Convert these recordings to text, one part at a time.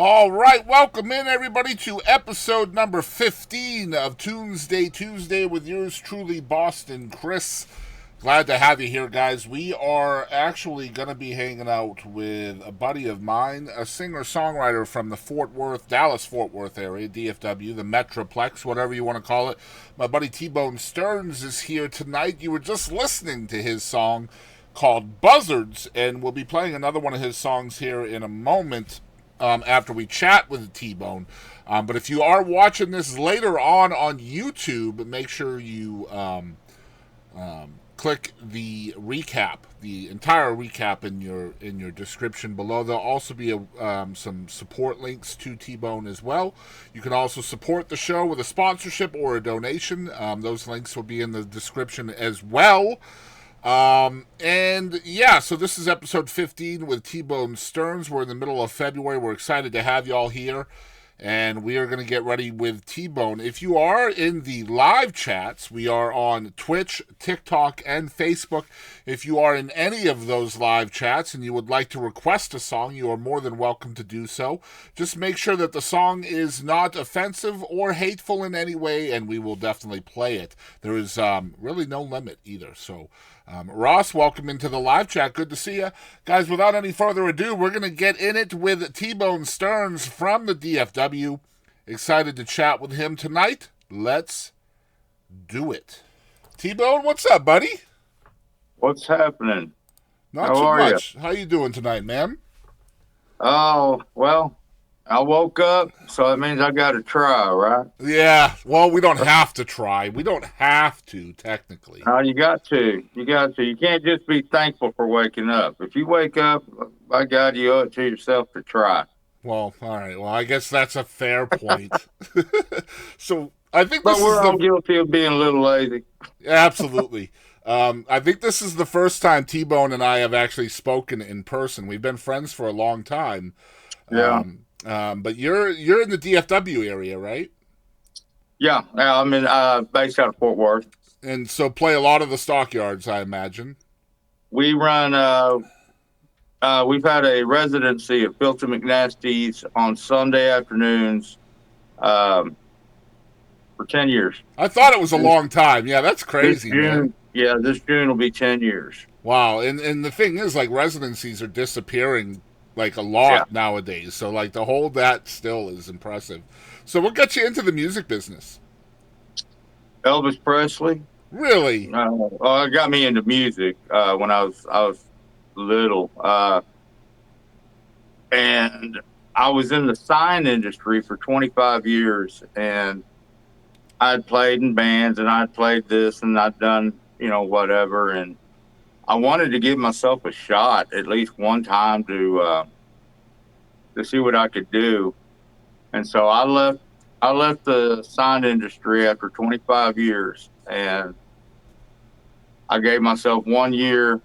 All right, welcome in everybody to episode number 15 of Tunesday Tuesday with yours truly, Boston Chris. Glad to have you here, guys. We are actually going to be hanging out with a buddy of mine, a singer-songwriter from the Dallas-Fort Worth area, DFW, the Metroplex, whatever you want to call it. My buddy T Bone Stearns is here tonight. You were just listening to his song called Buzzards, and we'll be playing another one of his songs here in a moment. After we chat with T-Bone. But if you are watching this later on YouTube, make sure you click the recap, the entire recap in your description below. There'll also be some support links to T-Bone as well. You can also support the show with a sponsorship or a donation. Those links will be in the description as well. So this is episode 15 with T Bone Stearns. We're in the middle of February. We're excited to have y'all here, and we are going to get ready with T Bone. If you are in the live chats, we are on Twitch, TikTok, and Facebook. If you are in any of those live chats and you would like to request a song, you are more than welcome to do so. Just make sure that the song is not offensive or hateful in any way, and we will definitely play it. There is really no limit either, so... Ross, welcome into the live chat. Good to see you. Guys, without any further ado, we're going to get in it with T Bone Stearns from the DFW. Excited to chat with him tonight. Let's do it. T Bone, what's up, buddy? What's happening? Not too much. How you doing tonight, man? Oh, well, I woke up, so that means I got to try, right? Yeah, well, we don't have to try. We don't have to, technically. You got to. You got to. You can't just be thankful for waking up. If you wake up, by God, you owe it to yourself to try. Well, all right. Well, I guess that's a fair point. So I think But we're all guilty of being a little lazy. Absolutely. I think this is the first time T-Bone and I have actually spoken in person. We've been friends for a long time. Yeah. But you're in the DFW area, right? Yeah, I'm based out of Fort Worth. And so play a lot of the stockyards, I imagine. We run, we've had a residency at Filter McNasty's on Sunday afternoons for 10 years. I thought it was a long time. Yeah, that's crazy, man. Yeah, this June will be 10 years. Wow, and the thing is, like, residencies are disappearing like a lot nowadays. So like to hold that still is impressive. So what got you into the music business? Elvis Presley. Really? It got me into music when I was little, and I was in the sign industry for 25 years, and I'd played in bands, and I'd played this, and I'd done whatever, and I wanted to give myself a shot at least one time to see what I could do. And so I left the sign industry after 25 years, and I gave myself 1 year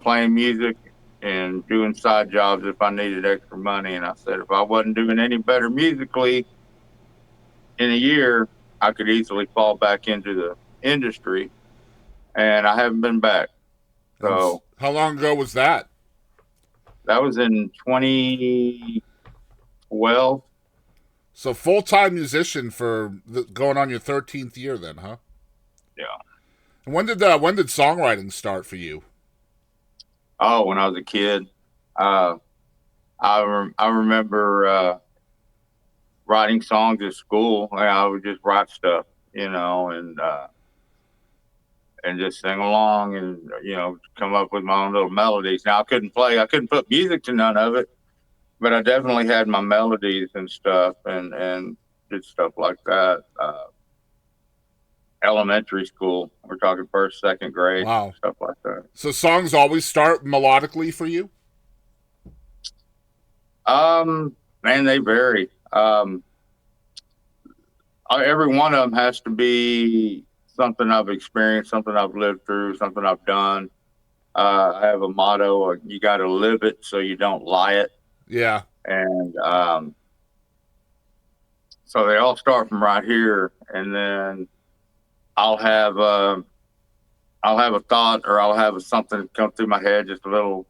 playing music and doing side jobs if I needed extra money. And I said, if I wasn't doing any better musically in a year, I could easily fall back into the industry, and I haven't been back. So how long ago was that? That was in 2012. So full-time musician for going on your 13th year then, huh? Yeah. And when did songwriting start for you? Oh, when I was a kid. I remember writing songs at school. I would just write stuff, and just sing along and, come up with my own little melodies. Now I couldn't put music to none of it, but I definitely had my melodies and stuff and did stuff like that. Elementary school, we're talking first, second grade, wow. Stuff like that. So songs always start melodically for you? Man, they vary. Every one of them has to be something I've experienced, something I've lived through, something I've done. I have a motto: you got to live it so you don't lie it. Yeah. And so they all start from right here, and then I'll have a thought, or I'll have something come through my head, just a little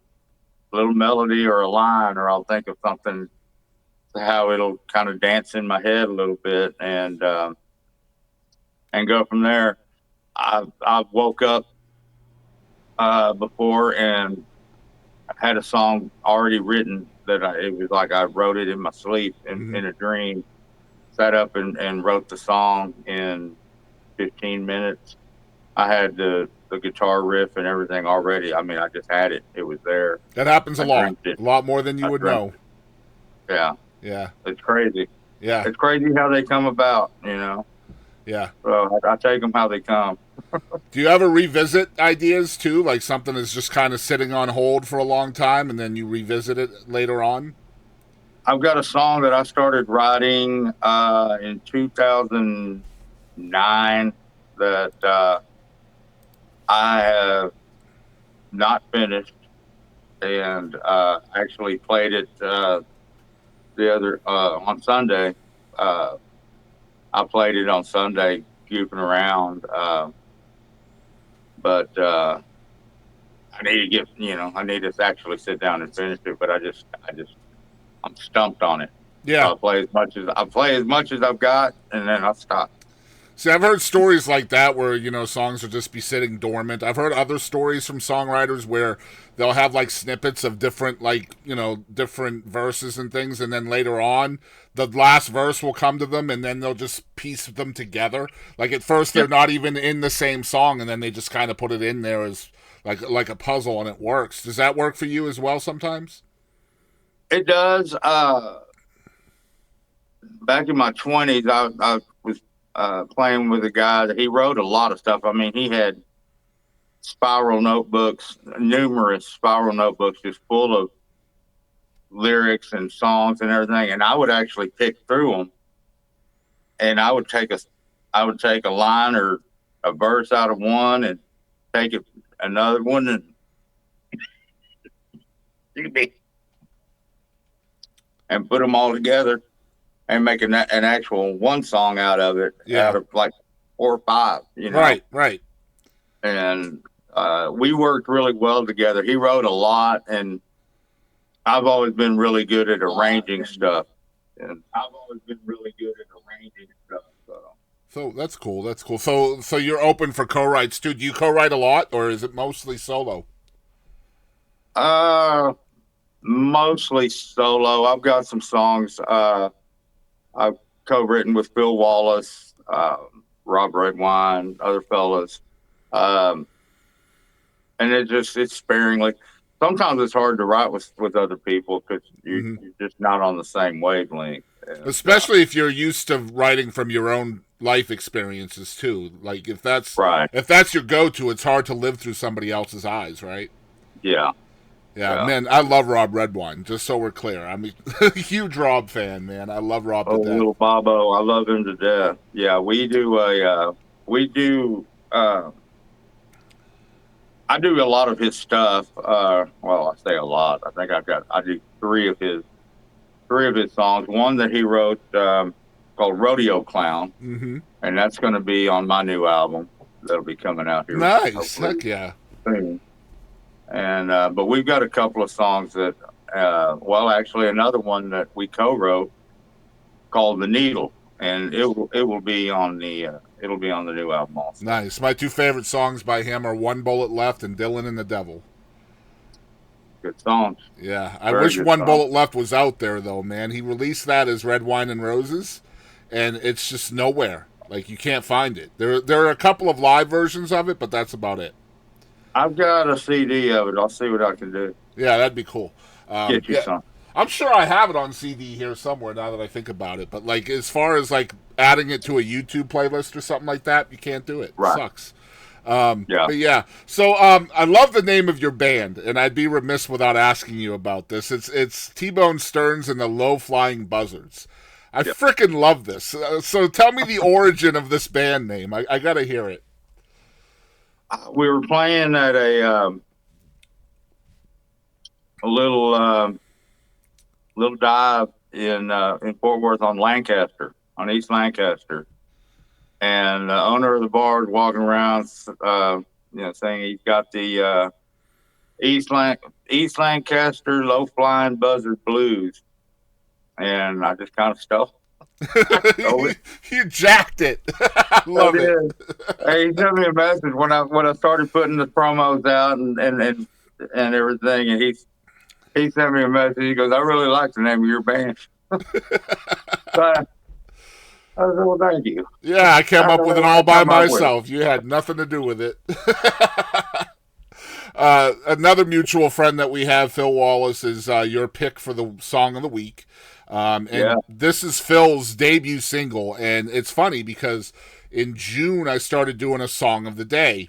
melody or a line, or I'll think of something how it'll kind of dance in my head a little bit, and go from there. I woke up before and had a song already written it was like I wrote it in my sleep Mm-hmm. in a dream. Sat up and wrote the song in 15 minutes. I had the guitar riff and everything already. I mean, I just had it. It was there. That happens I a dreamt it. lot more than you I would dreamt know. it. Yeah, Yeah, it's crazy. yeah, It's crazy how they come about, you know. yeah. So I take them how they come. Do you ever revisit ideas too? Like something is just kind of sitting on hold for a long time, and then you revisit it later on. I've got a song that I started writing in 2009 that I have not finished, and actually played it the other on Sunday. Uh, I played it on Sunday, goofing around, but I need to get I need to actually sit down and finish it. But I'm stumped on it. So Yeah. I play as much as I've got, and then I stop. See, I've heard stories like that where, songs will just be sitting dormant. I've heard other stories from songwriters where they'll have like snippets of different, different verses and things. And then later on, the last verse will come to them and then they'll just piece them together. Like at first, they're Yep. not even in the same song. And then they just kind of put it in there as like a puzzle and it works. Does that work for you as well sometimes? It does. Back in my 20s, I was playing with a guy that he wrote a lot of stuff. I mean, he had spiral notebooks, numerous spiral notebooks, just full of lyrics and songs and everything. And I would actually pick through them, and I would take a line or a verse out of one, and take another one, and put them all together, and make an actual one song out of it, Yeah. out of like 4 or 5, Right, right. And we worked really well together. He wrote a lot, and I've always been really good at arranging stuff. And I've always been really good at arranging stuff. So that's cool. That's cool. So you're open for co-writes too. Do you co-write a lot, or is it mostly solo? Uh, Mostly solo. I've got some songs I've co-written with Phil Wallace, Rob Redwine, other fellas, um, and it's sparingly. Sometimes it's hard to write with other people because Mm-hmm. you're just not on the same wavelength. And, Especially if you're used to writing from your own life experiences too. Like right, if that's your go-to, it's hard to live through somebody else's eyes, right? yeah, Yeah, yeah. man, I love Rob Redwine. Just so we're clear, I'm a huge Rob fan, man. I love Rob to Oh, death. little Bobo, I love him to death. Yeah, we do. I do a lot of his stuff. Well, I say a lot. I think I do three of his songs. One that he wrote called Rodeo Clown, Mm-hmm. and that's going to be on my new album that'll be coming out here Nice, hopefully heck yeah. soon. And but we've got a couple of songs that, well, actually another one that we co-wrote called The Needle, and it will be on the new album also. Nice. My two favorite songs by him are "One Bullet Left" and "Dylan and the Devil." Good songs, Yeah, I very wish good One songs. Bullet Left was out there though, man. He released that as Red Wine and Roses, and it's just nowhere. Like you can't find it. There are a couple of live versions of it, but that's about it. I've got a CD of it. I'll see what I can do. Yeah, that'd be cool. Get you Yeah, some. I'm sure I have it on CD here somewhere now that I think about it. But like as far as like adding it to a YouTube playlist or something like that, you can't do it. It Right. sucks. Yeah. But yeah, so I love the name of your band, and I'd be remiss without asking you about this. It's T Bone Stearns and the Low Flying Buzzards. I Yep. frickin' love this. So tell me the origin of this band name. I gotta hear it. We were playing at a little dive in Fort Worth on Lancaster, on East Lancaster, and the owner of the bar is walking around, saying he's got the East Lancaster Low Flying Buzzard Blues, and I just kind of stole. I stole it. You jacked it. I I love it. did. Hey, he sent me a message when I started putting the promos out and everything, and he sent me a message. He goes, "I really like the name of your band." But I said, "Well, thank you." Yeah, I I came don't up know with it what all I by come up with. myself. You had nothing to do with it. Another mutual friend that we have, Phil Wallace, is your pick for the song of the week. Yeah. And this is Phil's debut single. And it's funny because in June I started doing a song of the day.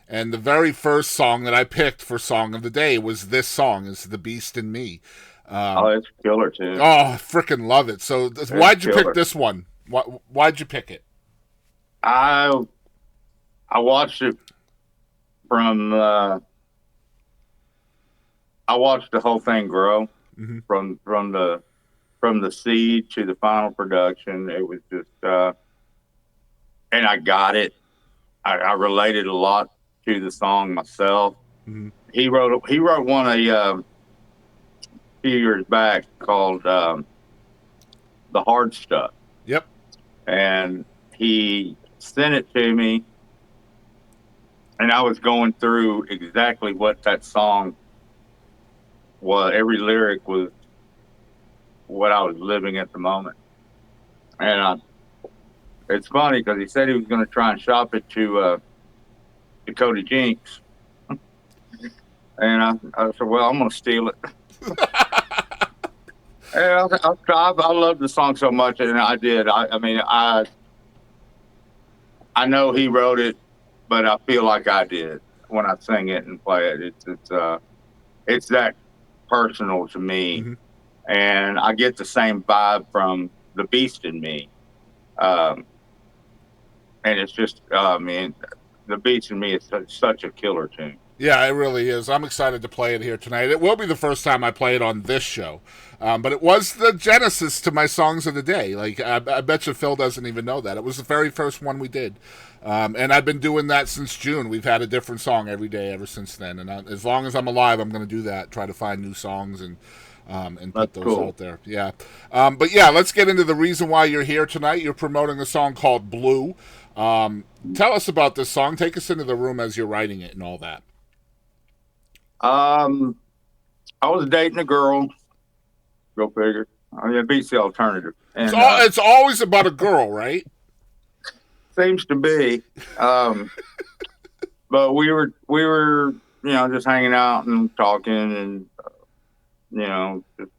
And the very first song that I picked for song of the day was this song. It's The Beast in Me. Oh, it's killer too. Oh, I freaking love it. So It's why'd you pick killer. this one? Why'd you pick it? I I watched it from I watched the whole thing grow Mm-hmm. from the seed to the final production. It was just and I got it. I related a lot to the song myself. Mm-hmm. He wrote one few years back called "The Hard Stuff," Yep. and he sent it to me, and I was going through exactly what that song was. Every lyric was what I was living at the moment, and it's funny because he said he was going to try and shop it to Cody Jinks, and I said, "Well, I'm going to steal it." And I love the song so much, and I did. I mean, I know he wrote it, but I feel like I did when I sing it and play it. It's that personal to me, Mm-hmm. and I get the same vibe from the Beast in Me. Um, and it's just, I mean, the Beast in Me is such a killer tune. Yeah, it really is. I'm excited to play it here tonight. It will be the first time I play it on this show, but it was the genesis to my songs of the day. Like I bet you Phil doesn't even know that it was the very first one we did, and I've been doing that since June. We've had a different song every day ever since then, and as long as I'm alive, I'm going to do that. Try to find new songs and put That's those cool. out there. Yeah, but yeah, let's get into the reason why you're here tonight. You're promoting a song called Blue. Tell us about this song. Take us into the room as you're writing it and all that. Um, I was dating a girl. Go figure. I mean, it beats the alternative, and It's always about a girl, right? seems to be. Um, but we were just hanging out and talking, and just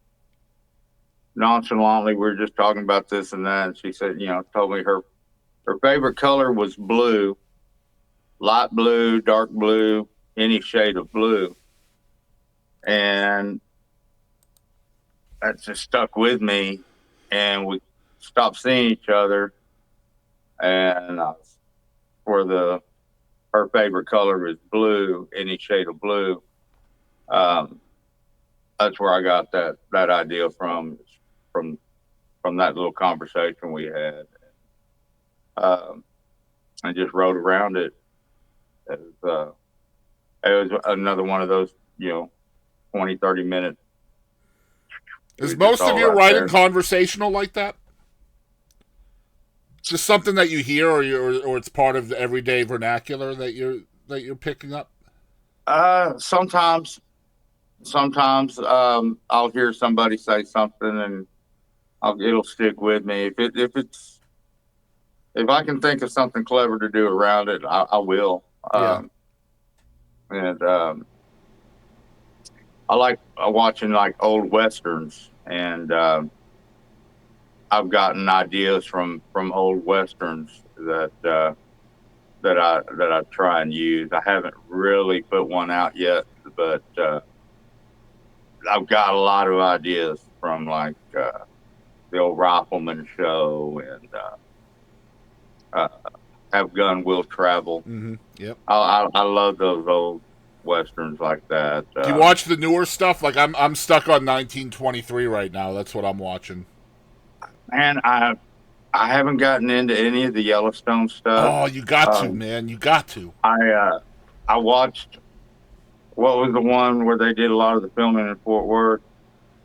nonchalantly we were just talking about this and that. And she said, told me her favorite color was blue, light blue, dark blue, any shade of blue, and that just stuck with me. And we stopped seeing each other, and for the her favorite color is blue, any shade of blue. Um, that's where I got that idea from from that little conversation we had, um, and just wrote around it. As, it was another one of those 20-30 minutes. It Is was just most of all your right writing there. conversational like that? Just something that you hear, or it's part of the everyday vernacular that you're picking up. Sometimes I'll hear somebody say something, and it'll stick with me. If I can think of something clever to do around it, I will. Yeah. And I like watching like old westerns, and I've gotten ideas from old westerns that I try and use. I haven't really put one out yet, but I've got a lot of ideas from like the old Rifleman show and uh, Have Gun Will Travel. Mm-hmm. Yep. I love those old westerns like that. Do you watch the newer stuff? Like I'm stuck on 1923 right now. That's what I'm watching. Man, I haven't gotten into any of the Yellowstone stuff. Oh, you got to, Um, man. You got to. I watched what was the one where they did a lot of the filming in Fort Worth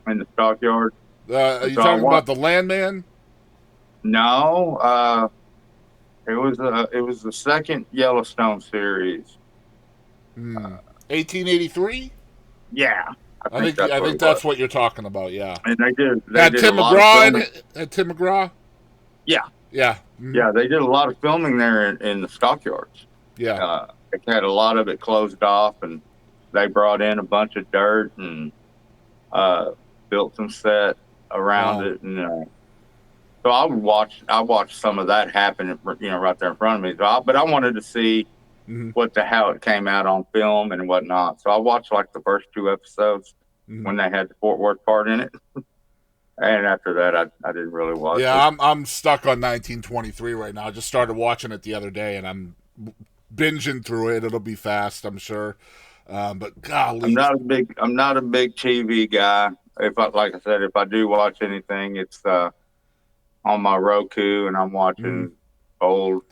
in the stockyard. Are you So I talking about watched. the Landman? No, it was the second Yellowstone series. 1883. Yeah, I I think think that's I what think it was. that's what you're talking about. Yeah. And they Had did a Tim lot of McGraw in filming. it. Had Tim McGraw. Yeah, Yeah. yeah, they did a lot of filming there in the stockyards. Yeah. They had a lot of it closed off, and they brought in a bunch of dirt and uh, built some set around Wow. it. And so I watched some of that happen, right there in front of me. But I wanted to see how it came out on film and whatnot. So I watched like the first two episodes when they had the Fort Worth part in it, and after that, I didn't really watch it. Yeah, I'm stuck on 1923 right now. I just started watching it the other day, and I'm binging through it. It'll be fast, I'm sure. But golly, I'm not a big TV guy. Like I said, if I do watch anything, it's on my Roku, and I'm watching old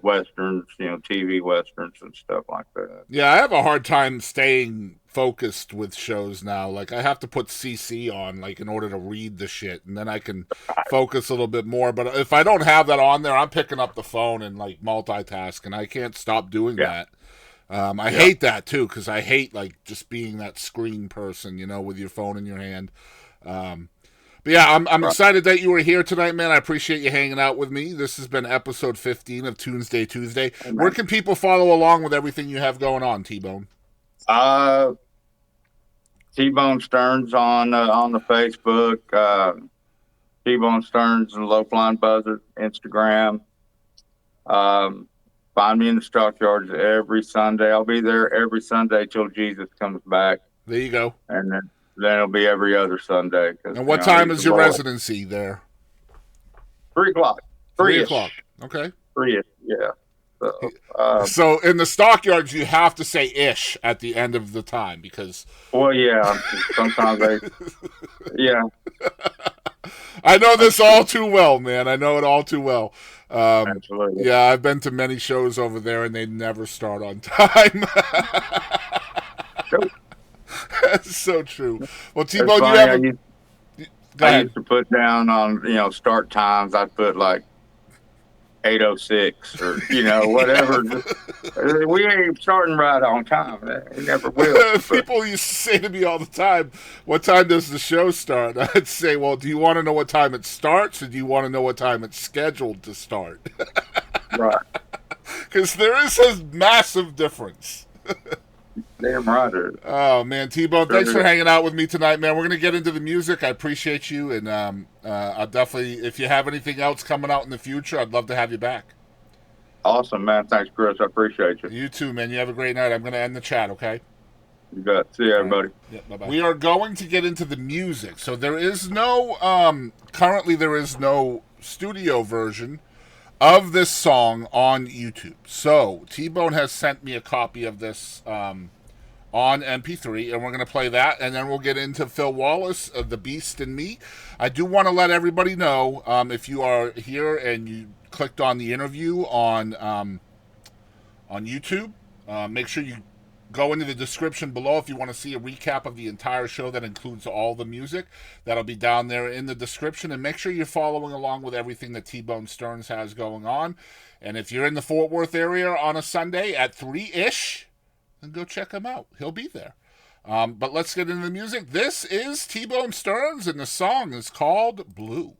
westerns, TV westerns and stuff like that. yeah, I have a hard time staying focused with shows now. Like I have to put CC on, like in order to read the shit, and then I can focus a little bit more. But if I don't have that on there, I'm picking up the phone and like multitask, and I can't stop doing Yeah. that. I hate that too because I hate like just being that screen person, with your phone in your hand. But yeah, I'm excited that you were here tonight, man. I appreciate you hanging out with me. This has been episode 15 of Tunesday Tuesday. Where can people follow along with everything you have going on, T-Bone? T Bone Stearns on the Facebook. T Bone Stearns and Low Flying Buzzard Instagram. Find me in the stockyards every Sunday. I'll be there every Sunday till Jesus comes back, There you go. and then it'll be every other Sunday. And what time is your residency there? 3 o'clock. 3 o'clock. Okay. 3-ish, yeah. So in the stockyards, you have to say "ish" at the end of the time because. Well, yeah. Sometimes yeah. I know this all too well, man. I know it all too well. Absolutely. Yeah, I've been to many shows over there, and they never start on time. Nope. That's so true. Well, T-Bone, you have. Go ahead. I used to put down on start times. I'd put like 8:06 or whatever. We ain't starting right on time. We never will. People used to say to me all the time, "What time does the show start?" I'd say, "Well, do you want to know what time it starts, or do you want to know what time it's scheduled to start?" Right. Because there is a massive difference. Damn right. Oh man, T-Bone, thanks for hanging out with me tonight, man. We're gonna get into the music. I appreciate you, and I'll definitely, if you have anything else coming out in the future, I'd love to have you back. Awesome, man. Thanks, Chris. I appreciate you. You too, man. You have a great night. I'm gonna end the chat, okay? You bet. See you, everybody. Right. Yeah, bye-bye. We are going to get into the music. So there is no currently there is no studio version of this song on YouTube. So T-Bone has sent me a copy of this on MP3, and we're going to play that, and then we'll get into Phil Wallace of The Beast and Me. I do want to let everybody know, if you are here and you clicked on the interview on YouTube, make sure you go into the description below if you want to see a recap of the entire show that includes all the music. That'll be down there in the description, and make sure you're following along with everything that T Bone Stearns has going on. And if you're in the Fort Worth area on a Sunday at 3-ish, then go check him out. He'll be there. But let's get into the music. This is T Bone Stearns, and the song is called Blue.